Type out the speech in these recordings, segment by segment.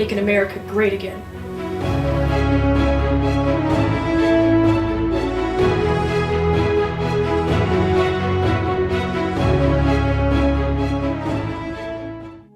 making America great again.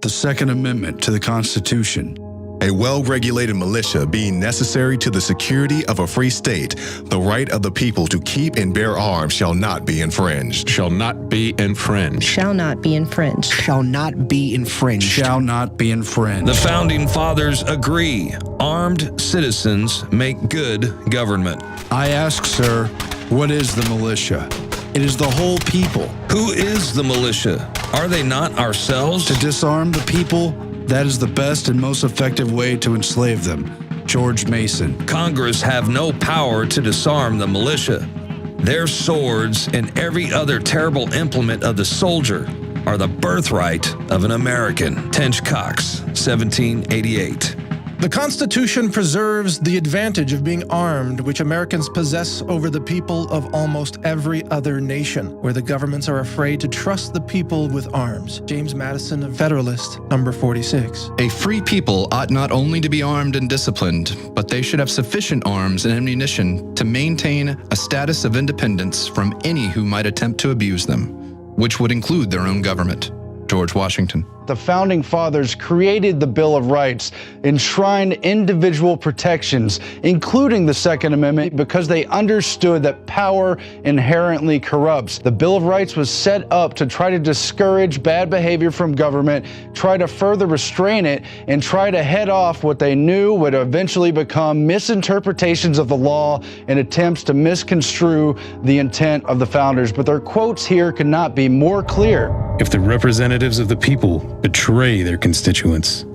The Second Amendment to the Constitution. A well-regulated militia being necessary to the security of a free state, the right of the people to keep and bear arms shall not be infringed. Shall not be infringed. Shall not be infringed. Shall not be infringed. Shall not be infringed. The Founding Fathers agree. Armed citizens make good government. I ask, sir, what is the militia? It is the whole people. Who is the militia? Are they not ourselves? To disarm the people, that is the best and most effective way to enslave them. George Mason. Congress have no power to disarm the militia. Their swords and every other terrible implement of the soldier are the birthright of an American. Tench Cox, 1788. The Constitution preserves the advantage of being armed, which Americans possess over the people of almost every other nation, where the governments are afraid to trust the people with arms. James Madison of Federalist, number 46. A free people ought not only to be armed and disciplined, but they should have sufficient arms and ammunition to maintain a status of independence from any who might attempt to abuse them, which would include their own government. George Washington. The Founding Fathers created the Bill of Rights, enshrined individual protections, including the Second Amendment, because they understood that power inherently corrupts. The Bill of Rights was set up to try to discourage bad behavior from government, try to further restrain it, and try to head off what they knew would eventually become misinterpretations of the law and attempts to misconstrue the intent of the founders. But their quotes here could not be more clear. If the representatives of the people betray their constituents,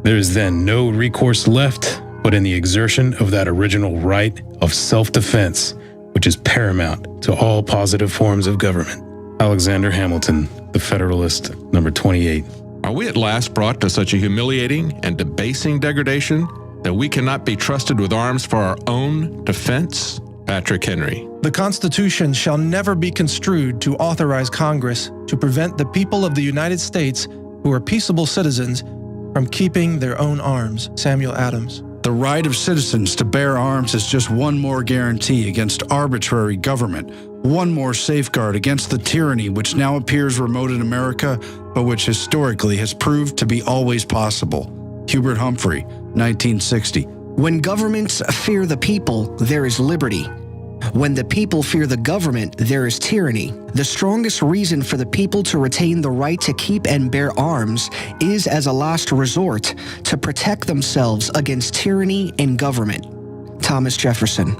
there is then no recourse left but in the exertion of that original right of self-defense, which is paramount to all positive forms of government. Alexander Hamilton, The Federalist, number 28. Are we at last brought to such a humiliating and debasing degradation that we cannot be trusted with arms for our own defense? Patrick Henry. The Constitution shall never be construed to authorize Congress to prevent the people of the United States, who are peaceable citizens, from keeping their own arms. Samuel Adams. The right of citizens to bear arms is just one more guarantee against arbitrary government, one more safeguard against the tyranny which now appears remote in America, but which historically has proved to be always possible. Hubert Humphrey, 1960. When governments fear the people, there is liberty. When the people fear the government, there is tyranny. The strongest reason for the people to retain the right to keep and bear arms is, as a last resort, to protect themselves against tyranny and government. Thomas Jefferson.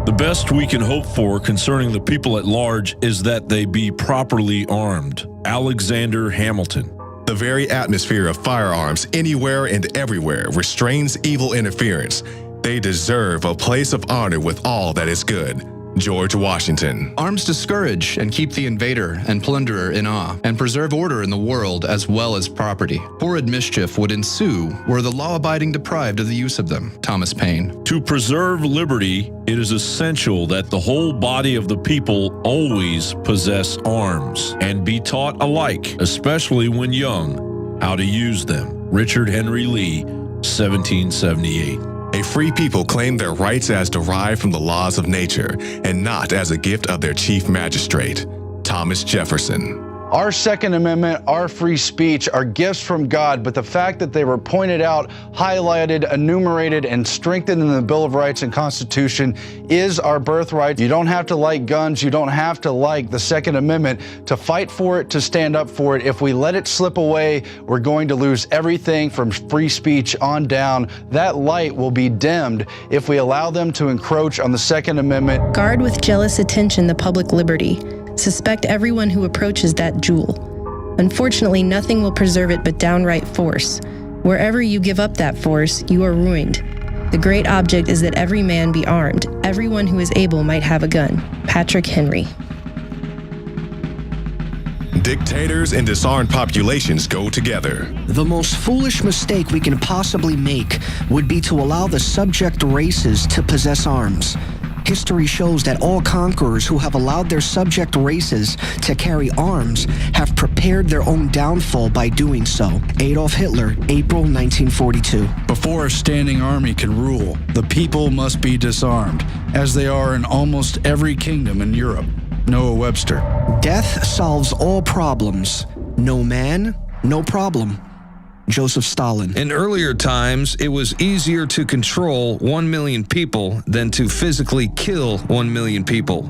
The best we can hope for concerning the people at large is that they be properly armed. Alexander Hamilton. The very atmosphere of firearms anywhere and everywhere restrains evil interference. They deserve a place of honor with all that is good. George Washington. Arms discourage and keep the invader and plunderer in awe, and preserve order in the world as well as property. Horrid mischief would ensue were the law-abiding deprived of the use of them. Thomas Paine. To preserve liberty, it is essential that the whole body of the people always possess arms and be taught alike, especially when young, how to use them. Richard Henry Lee, 1778. A free people claim their rights as derived from the laws of nature and not as a gift of their chief magistrate. Thomas Jefferson. Our Second Amendment, our free speech are gifts from God, but the fact that they were pointed out, highlighted, enumerated, and strengthened in the Bill of Rights and Constitution is our birthright. You don't have to like guns. You don't have to like the Second Amendment to fight for it, to stand up for it. If we let it slip away, we're going to lose everything from free speech on down. That light will be dimmed if we allow them to encroach on the Second Amendment. Guard with jealous attention the public liberty. Suspect everyone who approaches that jewel. Unfortunately, nothing will preserve it but downright force. Wherever you give up that force, you are ruined. The great object is that every man be armed. Everyone who is able might have a gun. Patrick Henry. Dictators and disarmed populations go together. The most foolish mistake we can possibly make would be to allow the subject races to possess arms. History shows that all conquerors who have allowed their subject races to carry arms have prepared their own downfall by doing so. Adolf Hitler, April 1942. Before a standing army can rule, the people must be disarmed, as they are in almost every kingdom in Europe. Noah Webster. Death solves all problems. No man, no problem. Joseph Stalin. In earlier times, it was easier to control 1 million people than to physically kill 1 million people.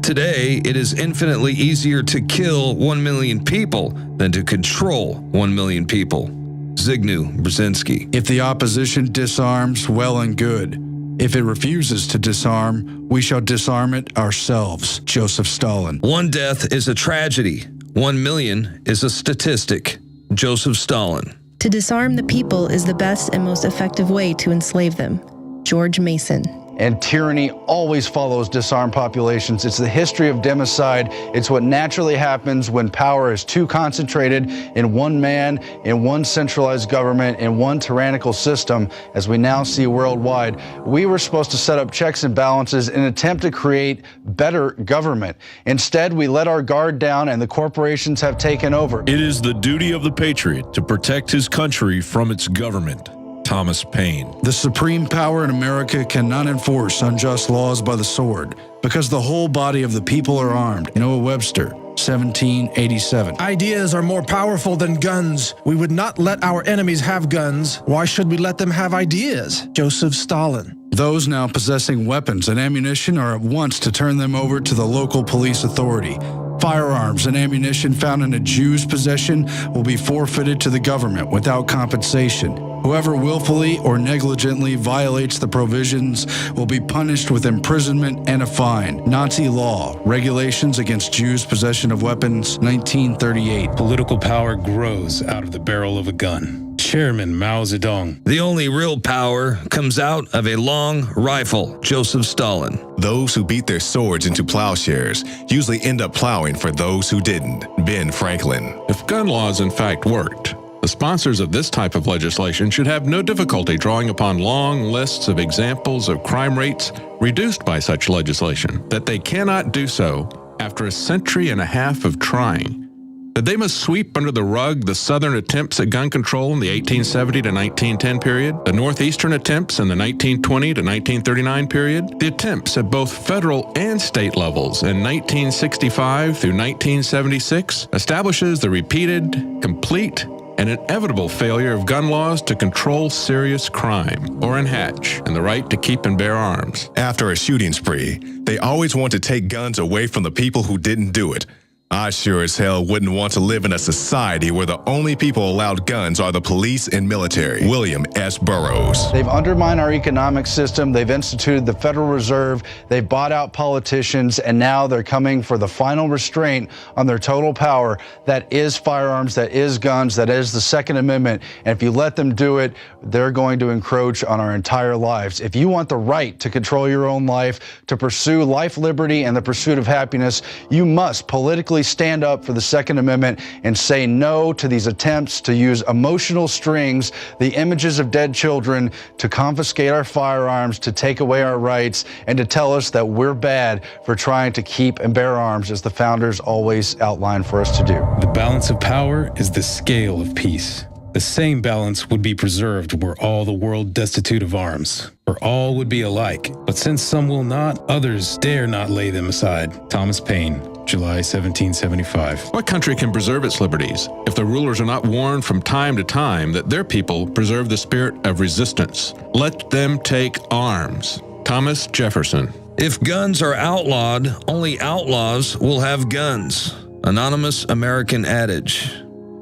Today, it is infinitely easier to kill 1 million people than to control 1 million people. Zygmunt Brzezinski. If the opposition disarms, well and good. If it refuses to disarm, we shall disarm it ourselves. Joseph Stalin. One death is a tragedy. 1 million is a statistic. Joseph Stalin. To disarm the people is the best and most effective way to enslave them. George Mason. And tyranny always follows disarmed populations. It's the history of democide. It's what naturally happens when power is too concentrated in one man, in one centralized government, in one tyrannical system, as we now see worldwide. We were supposed to set up checks and balances in an attempt to create better government. Instead, we let our guard down and the corporations have taken over. It is the duty of the patriot to protect his country from its government. Thomas Paine. The supreme power in America cannot enforce unjust laws by the sword, because the whole body of the people are armed. Noah Webster, 1787. Ideas are more powerful than guns. We would not let our enemies have guns. Why should we let them have ideas? Joseph Stalin. Those now possessing weapons and ammunition are at once to turn them over to the local police authority. Firearms and ammunition found in a Jew's possession will be forfeited to the government without compensation. Whoever willfully or negligently violates the provisions will be punished with imprisonment and a fine. Nazi law, regulations against Jews' possession of weapons, 1938. Political power grows out of the barrel of a gun. Chairman Mao Zedong. The only real power comes out of a long rifle. Joseph Stalin. Those who beat their swords into plowshares usually end up plowing for those who didn't. Ben Franklin. If gun laws in fact worked, the sponsors of this type of legislation should have no difficulty drawing upon long lists of examples of crime rates reduced by such legislation. That they cannot do so after a century and a half of trying. That they must sweep under the rug the Southern attempts at gun control in the 1870 to 1910 period, the Northeastern attempts in the 1920 to 1939 period, the attempts at both federal and state levels in 1965 through 1976 establishes the repeated, complete, and inevitable failure of gun laws to control serious crime or enhatch and the right to keep and bear arms. After a shooting spree, they always want to take guns away from the people who didn't do it. I sure as hell wouldn't want to live in a society where the only people allowed guns are the police and military. William S. Burroughs. They've undermined our economic system. They've instituted the Federal Reserve. They've bought out politicians, and now they're coming for the final restraint on their total power. That is firearms, that is guns, that is the Second Amendment. And if you let them do it, they're going to encroach on our entire lives. If you want the right to control your own life, to pursue life, liberty, and the pursuit of happiness, you must politically stand up for the Second Amendment and say no to these attempts to use emotional strings, the images of dead children, to confiscate our firearms, to take away our rights, and to tell us that we're bad for trying to keep and bear arms, as the founders always outlined for us to do. The balance of power is the scale of peace. The same balance would be preserved were all the world destitute of arms, for all would be alike. But since some will not, others dare not lay them aside. Thomas Paine, July 1775. What country can preserve its liberties if the rulers are not warned from time to time that their people preserve the spirit of resistance? Let them take arms. Thomas Jefferson. If guns are outlawed, only outlaws will have guns. Anonymous American adage.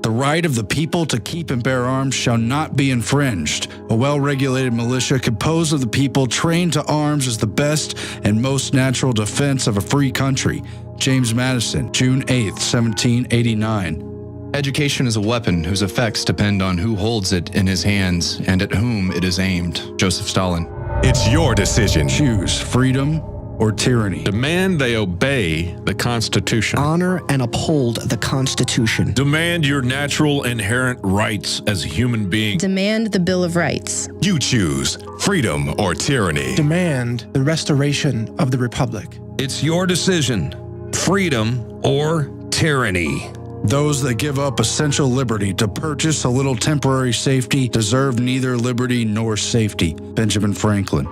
The right of the people to keep and bear arms shall not be infringed. A well-regulated militia composed of the people trained to arms is the best and most natural defense of a free country. James Madison, June 8, 1789. Education is a weapon whose effects depend on who holds it in his hands and at whom it is aimed. Joseph Stalin. It's your decision. Choose freedom or tyranny. Demand they obey the Constitution. Honor and uphold the Constitution. Demand your natural inherent rights as a human being. Demand the Bill of Rights. You choose freedom or tyranny. Demand the restoration of the Republic. It's your decision. Freedom or tyranny. Those that give up essential liberty to purchase a little temporary safety deserve neither liberty nor safety. Benjamin Franklin.